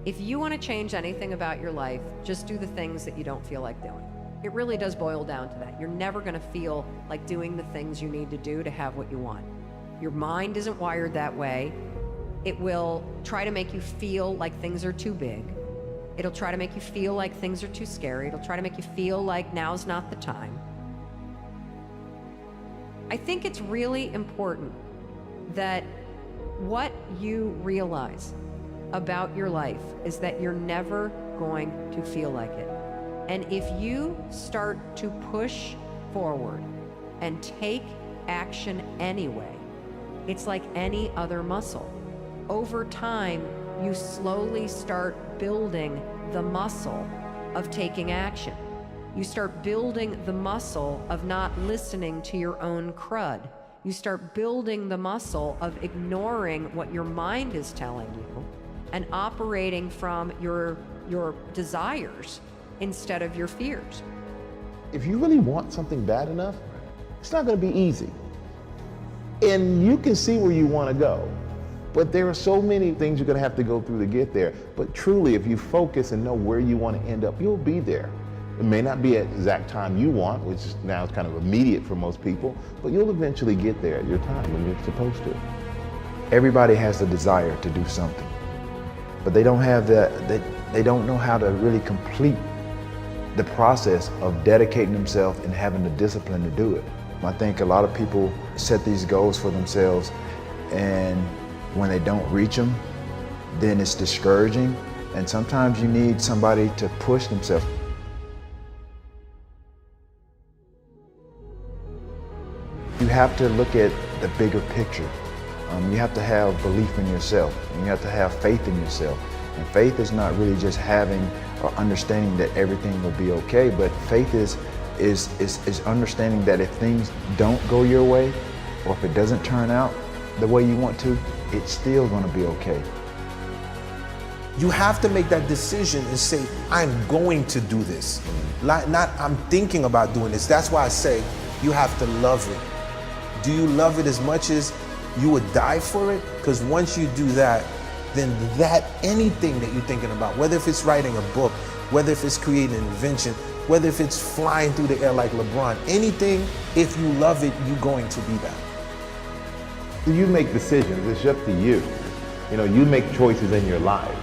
If you want to change anything about your life, just do the things that you don't feel like doing. It really does boil down to that. You're never going to feel like doing the things you need to do to have what you want. Your mind isn't wired that way. It will try to make you feel like things are too big. It'll try to make you feel like things are too scary. It'll try to make you feel like now's not the time. I think it's really important that what you realize about your life is that you're never going to feel like it. And if you start to push forward and take action anyway, it's like any other muscle. Over time, you slowly start building the muscle of taking action. You start building the muscle of not listening to your own crud. You start building the muscle of ignoring what your mind is telling you and operating from your desires instead of your fears. If you really want something bad enough, it's not going to be easy. And you can see where you want to go, but there are so many things you're going to have to go through to get there. But truly, if you focus and know where you want to end up, you'll be there. It may not be at the exact time you want, which is now kind of immediate for most people, but you'll eventually get there at your time when you're supposed to. Everybody has a desire to do something, but they don't have they don't know how to really complete the process of dedicating themselves and having the discipline to do it. I think a lot of people set these goals for themselves, and when they don't reach them, then it's discouraging, and sometimes you need somebody to push themselves. You have to look at the bigger picture. You have to have belief in yourself, and you have to have faith in yourself. And faith is not really just having or understanding that everything will be okay, but faith is understanding that if things don't go your way, or if it doesn't turn out the way you want to, it's still going to be okay. You have to make that decision and say, I'm going to do this. Not I'm thinking about doing this. That's why I say you have to love it. Do you love it as much as you would die for it? Because once you do that, then anything that you're thinking about, whether if it's writing a book, whether if it's creating an invention, whether if it's flying through the air like LeBron, anything, if you love it, you're going to be that. You make decisions, it's up to you. You know, you make choices in your life.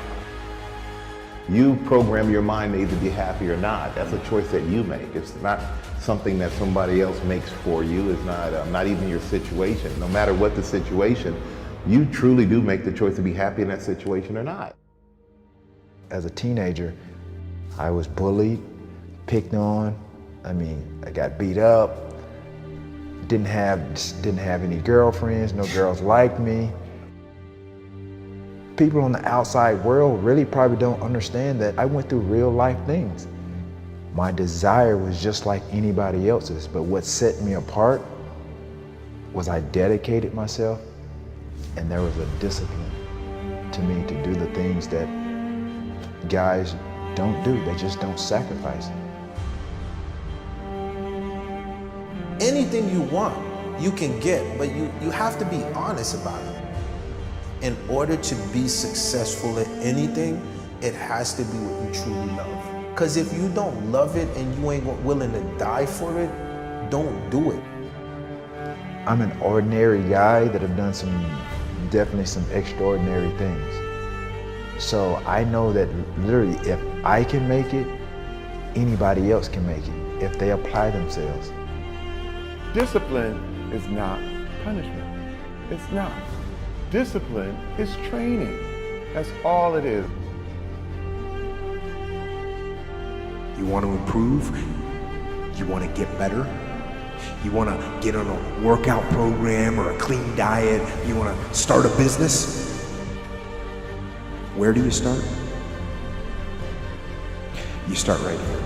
You program your mind to either be happy or not. That's a choice that you make. It's not something that somebody else makes for you. It's not even your situation. No matter what the situation, you truly do make the choice to be happy in that situation or not. As a teenager, I was bullied, picked on. I got beat up. Didn't have any girlfriends. No girls liked me. People on the outside world really probably don't understand that I went through real life things. My desire was just like anybody else's, but what set me apart was I dedicated myself, and there was a discipline to me to do the things that guys don't do. They just don't sacrifice. Anything you want, you can get, but you have to be honest about it. In order to be successful at anything, it has to be what you truly love. Because if you don't love it and you ain't willing to die for it, don't do it. I'm an ordinary guy that have done definitely some extraordinary things. So I know that literally if I can make it, anybody else can make it if they apply themselves. Discipline is not punishment. It's not. Discipline is training. That's all it is. You want to improve? You want to get better? You want to get on a workout program or a clean diet? You want to start a business? Where do you start? You start right here.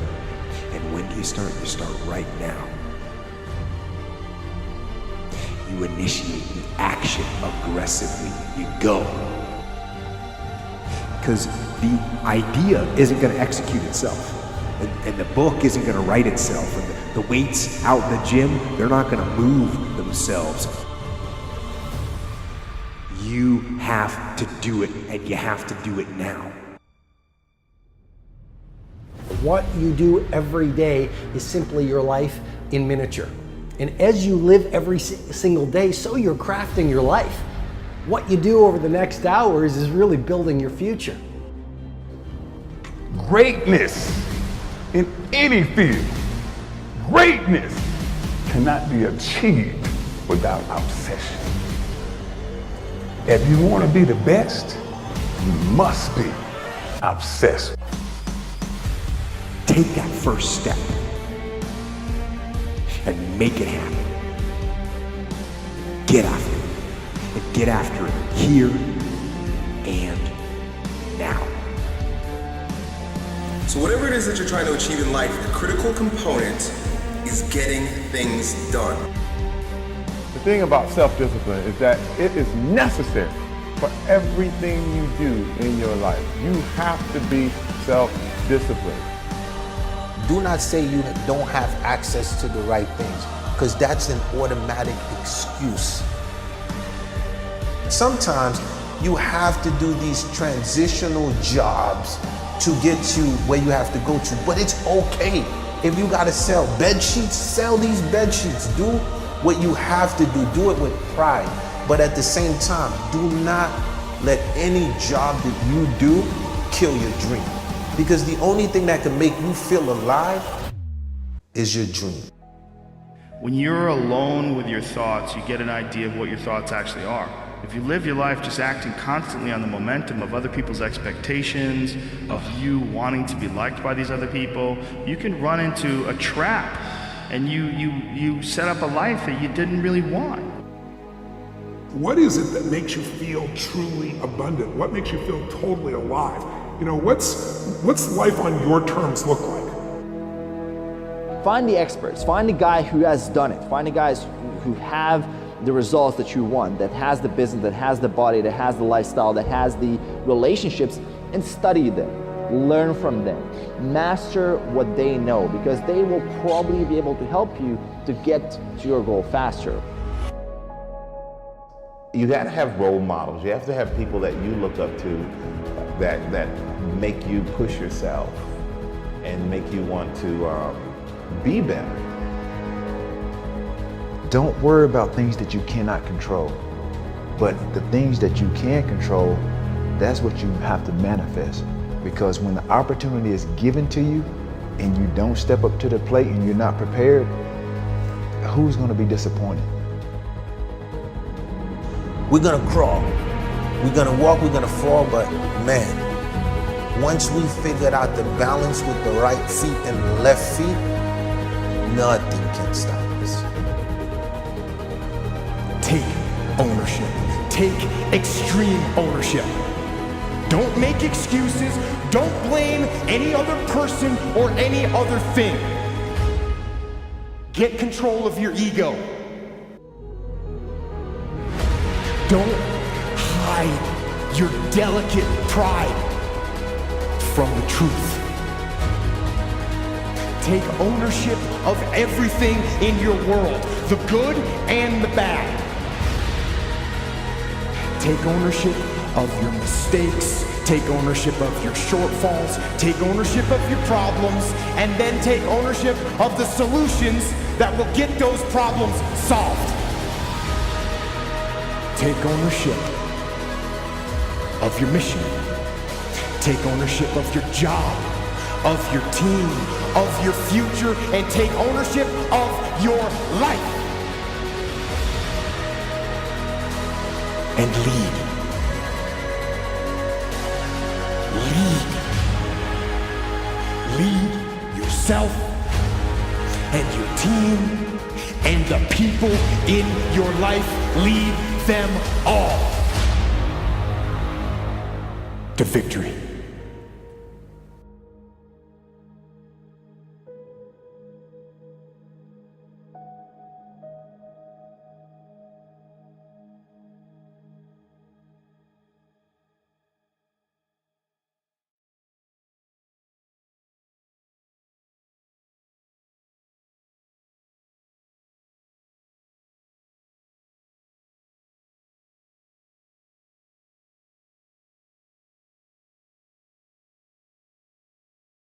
And when do you start? You start right now. You initiate the action aggressively. You go. Because the idea isn't going to execute itself. And the book isn't going to write itself. And the weights out in the gym, they're not going to move themselves. You have to do it, and you have to do it now. What you do every day is simply your life in miniature. And as you live every single day, so you're crafting your life. What you do over the next hours is really building your future. Greatness in any field, greatness cannot be achieved without obsession. If you want to be the best, you must be obsessed. Take that first step and make it happen. Get after it. And get after it here and now. So whatever it is that you're trying to achieve in life, the critical component is getting things done. The thing about self-discipline is that it is necessary for everything you do in your life. You have to be self-disciplined. Do not say you don't have access to the right things, because that's an automatic excuse. Sometimes you have to do these transitional jobs to get you where you have to go to, but it's okay. If you gotta sell bed sheets, sell these bed sheets. Do what you have to do it with pride. But at the same time, do not let any job that you do kill your dream. Because the only thing that can make you feel alive is your dream. When you're alone with your thoughts, you get an idea of what your thoughts actually are. If you live your life just acting constantly on the momentum of other people's expectations, of you wanting to be liked by these other people, you can run into a trap and you set up a life that you didn't really want. What is it that makes you feel truly abundant? What makes you feel totally alive? You know, what's life on your terms look like? Find the experts, find the guy who has done it, find the guys who have the results that you want, that has the business, that has the body, that has the lifestyle, that has the relationships, and study them, learn from them, master what they know, because they will probably be able to help you to get to your goal faster. You got to have role models. You have to have people that you look up to that make you push yourself and make you want to be better. Don't worry about things that you cannot control, but the things that you can control, that's what you have to manifest. Because when the opportunity is given to you and you don't step up to the plate and you're not prepared, who's going to be disappointed? We're gonna crawl, we're gonna walk, we're gonna fall, but man, once we figured out the balance with the right feet and the left feet, nothing can stop us. Take ownership. Take extreme ownership. Don't make excuses. Don't blame any other person or any other thing. Get control of your ego. Don't hide your delicate pride from the truth. Take ownership of everything in your world, the good and the bad. Take ownership of your mistakes, take ownership of your shortfalls, take ownership of your problems, and then take ownership of the solutions that will get those problems solved. Take ownership of your mission. Take ownership of your job, of your team, of your future, and take ownership of your life. And lead. Lead yourself and your team and the people in your life. Lead them all to victory.